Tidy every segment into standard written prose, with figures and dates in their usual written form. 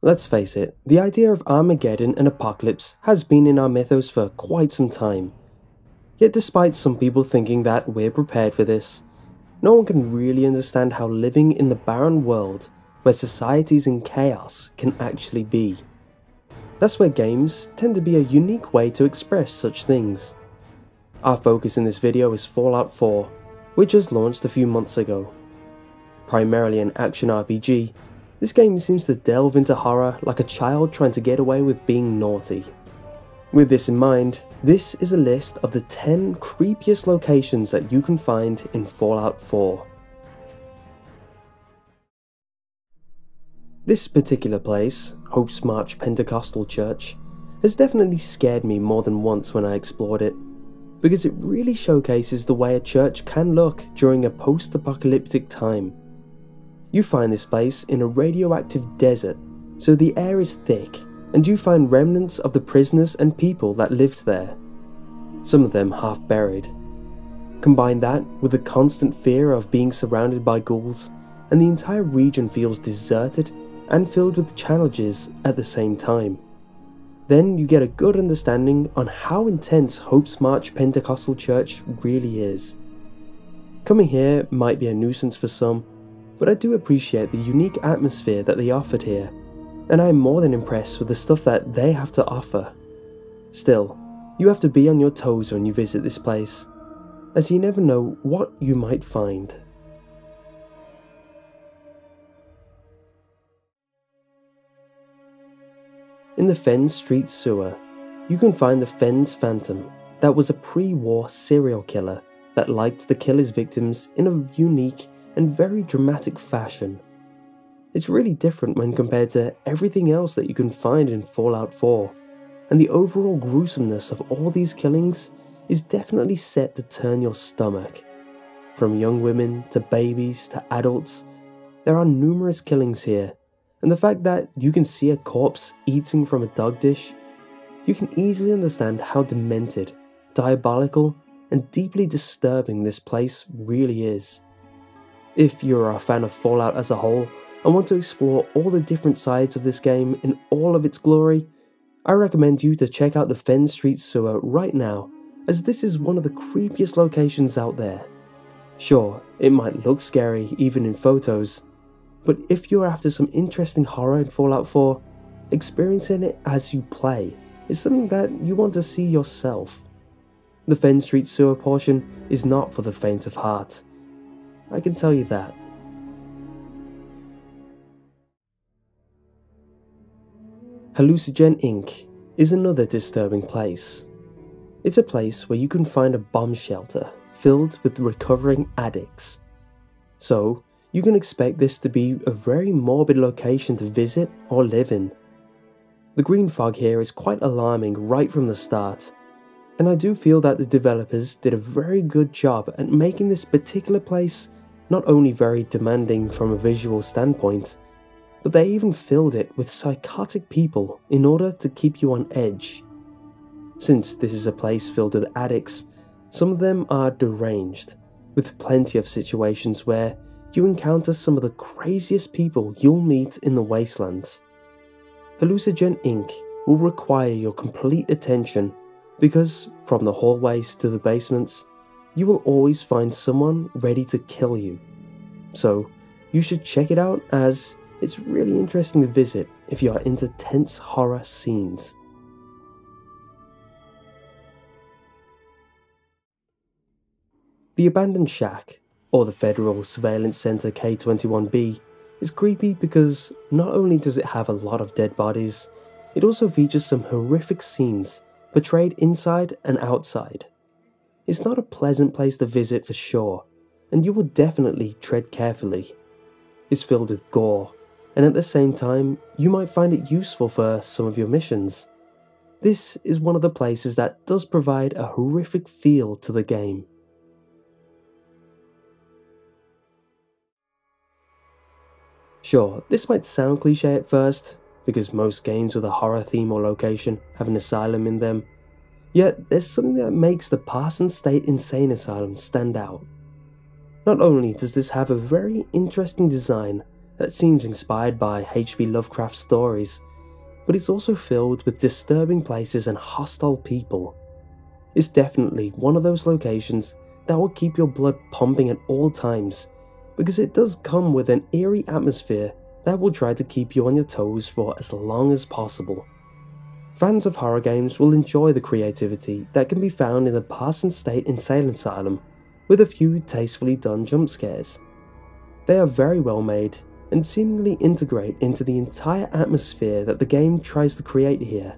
Let's face it, the idea of Armageddon and apocalypse has been in our mythos for quite some time. Yet despite some people thinking that we're prepared for this, no one can really understand how living in the barren world where society is in chaos can actually be. That's where games tend to be a unique way to express such things. Our focus in this video is Fallout 4, which was launched a few months ago. Primarily an action RPG, this game seems to delve into horror like a child trying to get away with being naughty. With this in mind, this is a list of the 10 creepiest locations that you can find in Fallout 4. This particular place, Hope's March Pentecostal Church, has definitely scared me more than once when I explored it, because it really showcases the way a church can look during a post-apocalyptic time. You find this place in a radioactive desert, so the air is thick, and you find remnants of the prisoners and people that lived there, some of them half buried. Combine that with the constant fear of being surrounded by ghouls, and the entire region feels deserted and filled with challenges at the same time. Then you get a good understanding on how intense Hope's March Pentecostal Church really is. Coming here might be a nuisance for some, but I do appreciate the unique atmosphere that they offered here, and I am more than impressed with the stuff that they have to offer. Still, you have to be on your toes when you visit this place, as you never know what you might find. In the Fens Street sewer, you can find the Fens Phantom that was a pre-war serial killer that liked to kill his victims in a unique and very dramatic fashion. It's really different when compared to everything else that you can find in Fallout 4, and the overall gruesomeness of all these killings is definitely set to turn your stomach. From young women to babies to adults, there are numerous killings here, and the fact that you can see a corpse eating from a dog dish, you can easily understand how demented, diabolical, and deeply disturbing this place really is. If you're a fan of Fallout as a whole and want to explore all the different sides of this game in all of its glory, I recommend you to check out the Fens Street Sewer right now, as this is one of the creepiest locations out there. Sure, it might look scary even in photos, but if you're after some interesting horror in Fallout 4, experiencing it as you play is something that you want to see yourself. The Fens Street Sewer portion is not for the faint of heart, I can tell you that. Hallucigenia Inc. is another disturbing place. It's a place where you can find a bomb shelter filled with recovering addicts. So, you can expect this to be a very morbid location to visit or live in. The green fog here is quite alarming right from the start, and I do feel that the developers did a very good job at making this particular place not only very demanding from a visual standpoint, but they even filled it with psychotic people in order to keep you on edge. Since this is a place filled with addicts, some of them are deranged, with plenty of situations where you encounter some of the craziest people you'll meet in the wastelands. Hallucigenia Inc. will require your complete attention because, from the hallways to the basements, you will always find someone ready to kill you. So, you should check it out, as it's really interesting to visit if you are into tense horror scenes. The Abandoned Shack, or the Federal Surveillance Center K-21B, is creepy because not only does it have a lot of dead bodies, it also features some horrific scenes portrayed inside and outside. It's not a pleasant place to visit for sure, and you will definitely tread carefully. It's filled with gore, and at the same time, you might find it useful for some of your missions. This is one of the places that does provide a horrific feel to the game. Sure, this might sound cliche at first, because most games with a horror theme or location have an asylum in them, yet there's something that makes the Parsons State Insane Asylum stand out. Not only does this have a very interesting design that seems inspired by H.P. Lovecraft's stories, but it's also filled with disturbing places and hostile people. It's definitely one of those locations that will keep your blood pumping at all times, because it does come with an eerie atmosphere that will try to keep you on your toes for as long as possible. Fans of horror games will enjoy the creativity that can be found in the Parsons State Insane Asylum, with a few tastefully done jump scares. They are very well made and seemingly integrate into the entire atmosphere that the game tries to create here.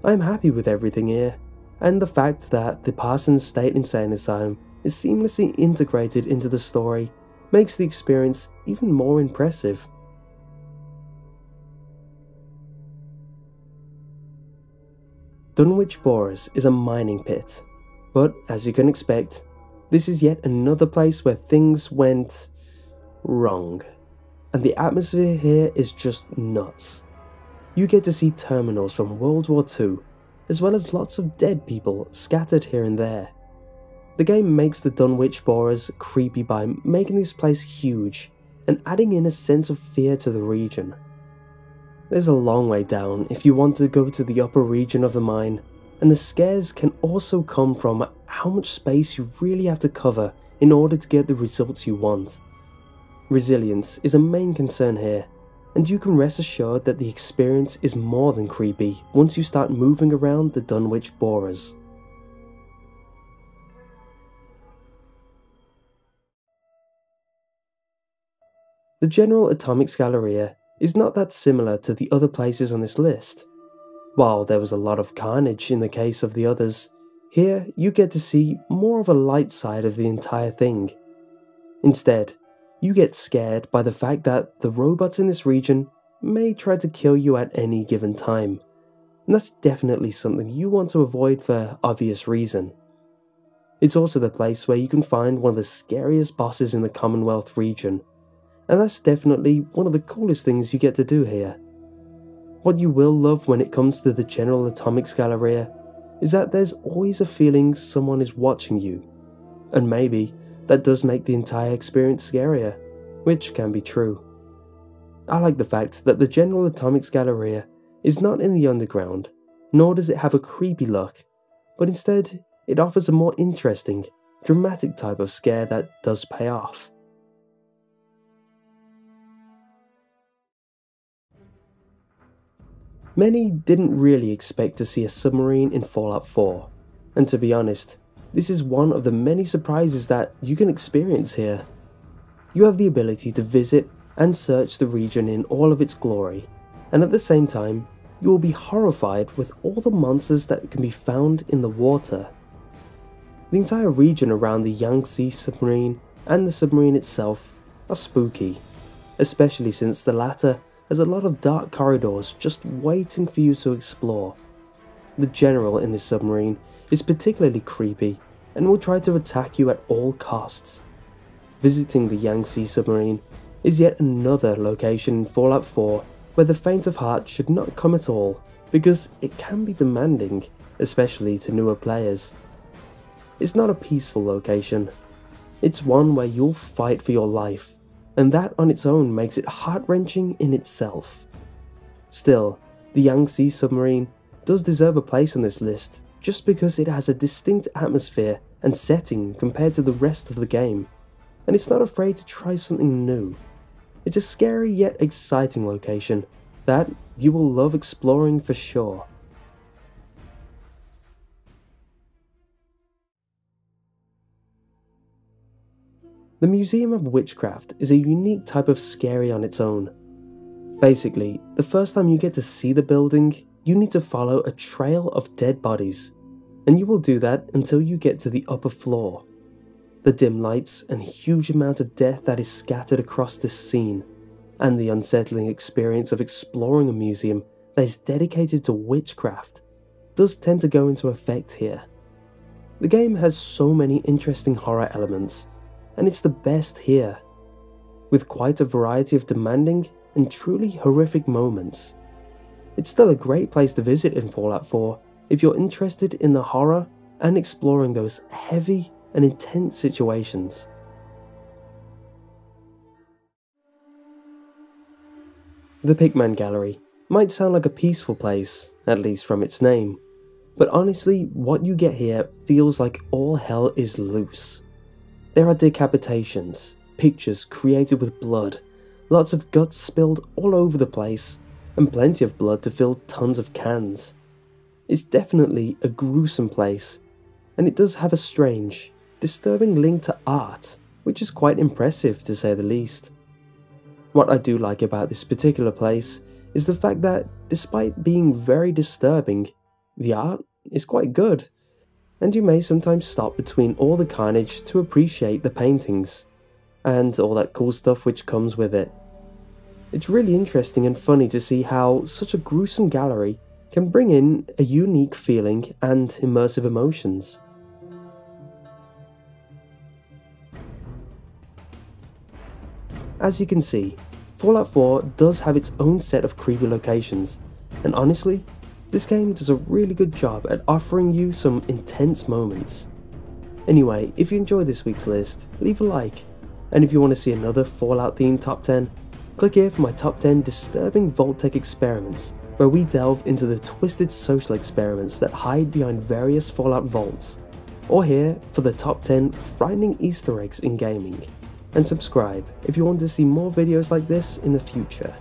I am happy with everything here, and the fact that the Parsons State Insane Asylum is seamlessly integrated into the story makes the experience even more impressive. Dunwich Borers is a mining pit, but as you can expect, this is yet another place where things went wrong, and the atmosphere here is just nuts. You get to see terminals from World War II, as well as lots of dead people scattered here and there. The game makes the Dunwich Borers creepy by making this place huge and adding in a sense of fear to the region. There's a long way down if you want to go to the upper region of the mine, and the scares can also come from how much space you really have to cover in order to get the results you want. Resilience is a main concern here, and you can rest assured that the experience is more than creepy once you start moving around the Dunwich Borers. The General Atomics Galleria is not that similar to the other places on this list. While there was a lot of carnage in the case of the others, here you get to see more of a light side of the entire thing. Instead, you get scared by the fact that the robots in this region may try to kill you at any given time, and that's definitely something you want to avoid for obvious reason. It's also the place where you can find one of the scariest bosses in the Commonwealth region, and that's definitely one of the coolest things you get to do here. What you will love when it comes to the General Atomics Galleria is that there's always a feeling someone is watching you, and maybe that does make the entire experience scarier, which can be true. I like the fact that the General Atomics Galleria is not in the underground, nor does it have a creepy look, but instead it offers a more interesting, dramatic type of scare that does pay off. Many didn't really expect to see a submarine in Fallout 4, and to be honest, this is one of the many surprises that you can experience here. You have the ability to visit and search the region in all of its glory, and at the same time, you will be horrified with all the monsters that can be found in the water. The entire region around the Yangtze Submarine and the submarine itself are spooky, especially since the latter has a lot of dark corridors just waiting for you to explore. The general in this submarine is particularly creepy and will try to attack you at all costs. Visiting the Yangtze Submarine is yet another location in Fallout 4 where the faint of heart should not come at all, because it can be demanding, especially to newer players. It's not a peaceful location. It's one where you'll fight for your life, and that on its own makes it heart-wrenching in itself. Still, the Yangtze Submarine does deserve a place on this list just because it has a distinct atmosphere and setting compared to the rest of the game, and it's not afraid to try something new. It's a scary yet exciting location that you will love exploring for sure. The Museum of Witchcraft is a unique type of scary on its own. Basically, the first time you get to see the building, you need to follow a trail of dead bodies, and you will do that until you get to the upper floor. The dim lights and huge amount of death that is scattered across this scene, and the unsettling experience of exploring a museum that is dedicated to witchcraft, does tend to go into effect here. The game has so many interesting horror elements, and it's the best here, with quite a variety of demanding and truly horrific moments. It's still a great place to visit in Fallout 4 if you're interested in the horror and exploring those heavy and intense situations. The Pigman Gallery might sound like a peaceful place, at least from its name, but honestly, what you get here feels like all hell is loose. There are decapitations, pictures created with blood, lots of guts spilled all over the place, and plenty of blood to fill tons of cans. It's definitely a gruesome place, and it does have a strange, disturbing link to art, which is quite impressive to say the least. What I do like about this particular place is the fact that, despite being very disturbing, the art is quite good, and you may sometimes stop between all the carnage to appreciate the paintings, and all that cool stuff which comes with it. It's really interesting and funny to see how such a gruesome gallery can bring in a unique feeling and immersive emotions. As you can see, Fallout 4 does have its own set of creepy locations, and honestly, this game does a really good job at offering you some intense moments. Anyway, if you enjoyed this week's list, leave a like, and if you want to see another Fallout themed top 10, click here for my top 10 disturbing vault-tec experiments, where we delve into the twisted social experiments that hide behind various Fallout vaults, or here for the top 10 frightening Easter eggs in gaming. And subscribe if you want to see more videos like this in the future.